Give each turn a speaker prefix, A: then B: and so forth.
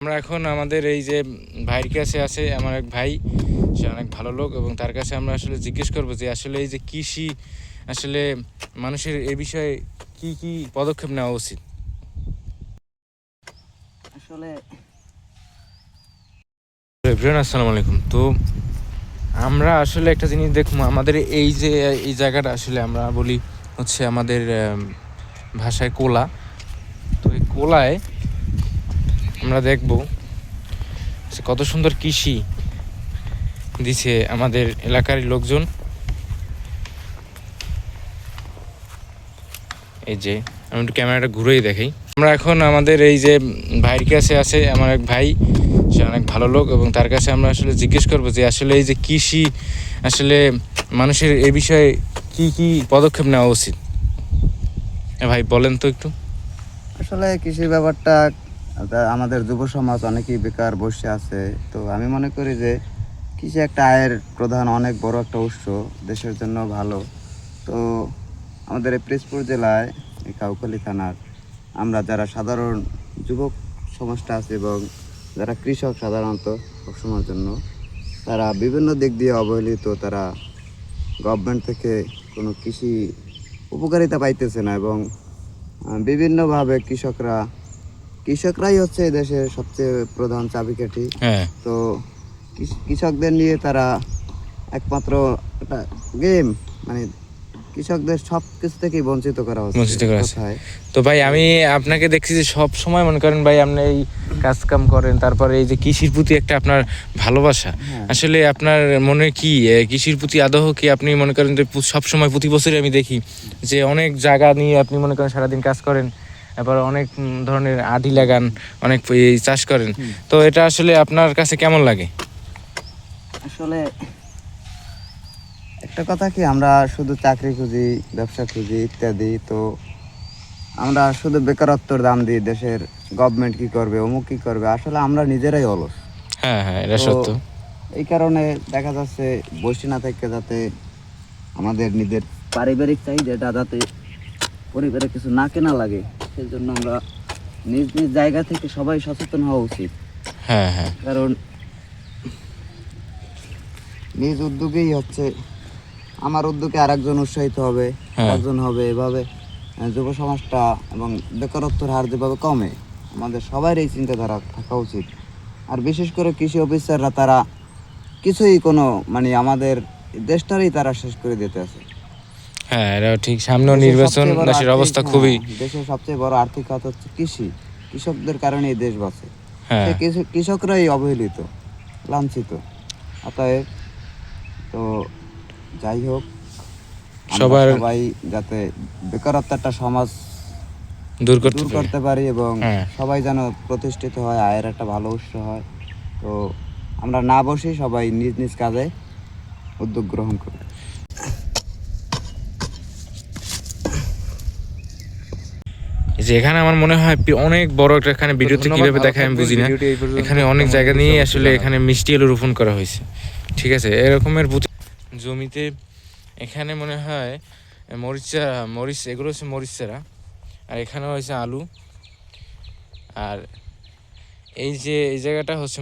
A: আমরা এখন আমাদের এই যে ভাইয়ের কাছে আছে আমার এক ভাই, সে অনেক ভালো লোক এবং তার কাছে আমরা আসলে জিজ্ঞেস করবো যে আসলে এই যে কৃষি আসলে মানুষের এ বিষয়ে কি কি পদক্ষেপ নেওয়া উচিত।
B: আসলে
A: আসসালামু আলাইকুম। তো আমরা আসলে একটা জিনিস দেখবো, আমাদের এই যে এই জায়গাটা আসলে আমরা বলি হচ্ছে আমাদের ভাষায় কোলা। তো এই কোলায় আমরা দেখবো কত সুন্দর কৃষি দিছে আমাদের এলাকার লোকজন। এই যে আমি একটু ক্যামেরাটা ঘুরেই দেখাই। আমরা এখন আমাদের এই যে ভাইয়ের কাছে আছে আমার এক ভাই, সে অনেক ভালো লোক এবং তার কাছে আমরা আসলে জিজ্ঞেস করবো যে আসলে এই যে কৃষি আসলে মানুষের এ বিষয়ে কি কি পদক্ষেপ নেওয়া উচিত। ভাই বলেন তো একটু।
B: আসলে কৃষি ব্যাপারটা আমাদের যুব সমাজ অনেকেই বেকার বসে আছে। তো আমি মনে করি যে কৃষি একটা আয়ের প্রধান অনেক বড় একটা উৎস, দেশের জন্য ভালো। তো আমাদের এই পিরোজপুর জেলায় এই কাউখালী থানার আমরা যারা সাধারণ যুবক সমাজটা আছে এবং যারা কৃষক সাধারণত সবসময়ের জন্য তারা বিভিন্ন দিক দিয়ে অবহেলিত। তারা গভর্নমেন্ট থেকে কোনো কৃষি উপকারিতা পাইতেছে না এবং বিভিন্নভাবে কৃষকরাই হচ্ছে দেশের সবচেয়ে প্রধান চাবিকাঠি।
A: হ্যাঁ,
B: তো কৃষকদের নিয়ে তারা একমাত্র একটা গেম, মানে কৃষকদের সব কিছু থেকেই বঞ্চিত করা
A: বঞ্চিত
B: হচ্ছে
A: করা আছে।
B: কোথায়।
A: তো ভাই আমি আপনাকে দেখছি যে সব সময় মনে করেন ভাই আপনি এই কাজ কাম করেন, তারপরে এই যে কৃষির প্রতি একটা আপনার ভালোবাসা,
B: হ্যাঁ,
A: আসলে আপনার মনে কি কৃষির প্রতি আদৌ কি আপনি মনে করেন যে সব সময় প্রতি বছরই আমি দেখি যে অনেক জায়গা নিয়ে আপনি মনে করেন সারাদিন কাজ করেন, এবার অনেক ধরনের আদি লাগান, অনেক এই চাষ করেন। তো এটা আসলে আপনার কাছে কেমন লাগে?
B: আসলে একটা কথা কি, আমরা শুধু চাকরি খুঁজি, ব্যবসা খুঁজি ইত্যাদি। তো আমরা শুধু বেকারত্বর দাম দিই, দেশের গভর্নমেন্ট কি করবে, অমুক কি করবে, আসলে আমরা নিজেরাই অলস।
A: হ্যাঁ হ্যাঁ, এটা
B: তো
A: সত্য।
B: এই কারণে দেখা যাচ্ছে বসে না থেকে যাতে আমাদের নিজের পারিবারিক চাহিদাটা যাতে পরিবারে কিছু না কেনা লাগে, সেই জন্য আমরা নিজ নিজ জায়গা থেকে সবাই সচেতন হওয়া উচিত।
A: হ্যাঁ হ্যাঁ,
B: কারণ নিজ উদ্যোগেই হচ্ছে, আমার উদ্যোগে আরেকজন উৎসাহিত হবে,
A: হ্যাঁ
B: আরেকজন হবে, এভাবে যুব সমাজটা এবং বেকারত্বের হার যেভাবে কমে, আমাদের সবার এই চিন্তাধারা থাকা উচিত। আর বিশেষ করে কৃষি অফিসাররা তারা কিছুই কোনো, মানে আমাদের দেশটারই তারা শেষ করে দিতে আছে।
A: হ্যাঁ, এটা ঠিক। সামনে
B: দেশের
A: নির্বাচন,
B: সবচেয়ে বড়
A: দেশের
B: আর্থিক,
A: অবস্থা খুবই।
B: দেশের সবচেয়ে বড় আর্থিক খাত হচ্ছে কৃষি। কৃষকদের কারণেই দেশ বাঁচে।
A: হ্যাঁ,
B: সে কৃষকরাই অবহেলিত, লাঞ্ছিত। অতএব তো যাই হোক, আমরা
A: সবার
B: সবাই যাতে বেকারত্বটা সমাজ
A: দূর
B: দূর
A: করতে পারে।
B: করতে পারি এবং
A: হ্যাঁ,
B: সবাই যেন প্রতিষ্ঠিত হয়, আয়ের একটা ভালো উৎস হয়। তো আমরা না বসে সবাই নিজ নিজ কাজে উদ্যোগ গ্রহণ করি।
A: এই যে এখানে আমার মনে হয় অনেক বড় একটা, এখানে ভিডিওতে কিভাবে দেখায় আমি বুঝি না, এখানে অনেক জায়গা নিয়ে আসলে এখানে মিষ্টি আলু রোপণ করা হয়েছে। ঠিক আছে, এরকমের জমিতে এখানে মনে হয় মরিচ, এগুলো হচ্ছে মরিচ চারা, আর এখানে হয়েছে আলু, আর এই যে এই জায়গাটা হচ্ছে